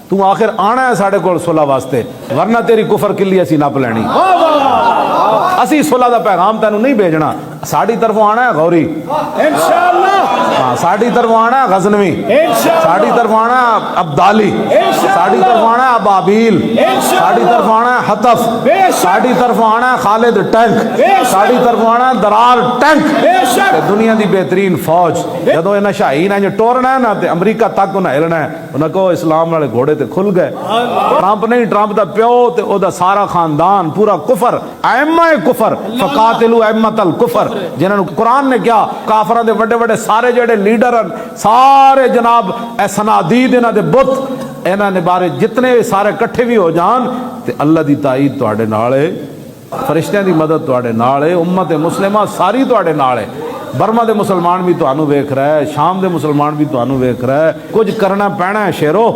تو آخر آنا ہے ساڑھے کول صلح واسطے، ورنہ تیری کفر کلی اسی نپ لینی۔ اسی صلح دا پیغام تینوں نہیں بھیجنا، ساڑی طرفوں آنا ہے غوری انشاءاللہ، ساڑی طرف آنا ہے غزنوی، ساڑی طرف آنا ہے عبدالی، ساڑی طرف آنا ہے ابابیل، ساڑی طرف آنا ہے حطف، ساڑی طرف آنا ہے خالد ٹینک، ساڑی طرف آنا ہے درار ٹینک۔ دنیا دی بہترین فوج جدو انہاں شاہین نے ٹورنا ہے نا تے امریکہ تک انہاں ہلنا ہے، انہاں کہو اسلام والے گھوڑے تے کھل گئے۔ ٹرمپ نہیں، ٹرمپ دا پیو تے او دا سارا خاندان پورا کفر، ائمہ کفر، فقاتلوا ائمۃ الکفر، جنہاں نو قرآن نے کیا کافراں دے بڑے بڑے سارے جڑے لیڈر ہیں سارے جناب اے صنادید انہاں دے بت انہاں نے بارے جتنے سارے کٹھے بھی ہو جان تے اللہ دی تائید تواڈے نال ہے، فرشتیاں دی مدد تواڈے نال ہے، امت مسلمہ ساری تواڈے نال ہے۔ برما دے مسلمان بھی تانوں ویکھ رہا ہے، شام دے مسلمان بھی تانوں ویکھ رہا ہے، کچھ کرنا پینا ہے شیرو۔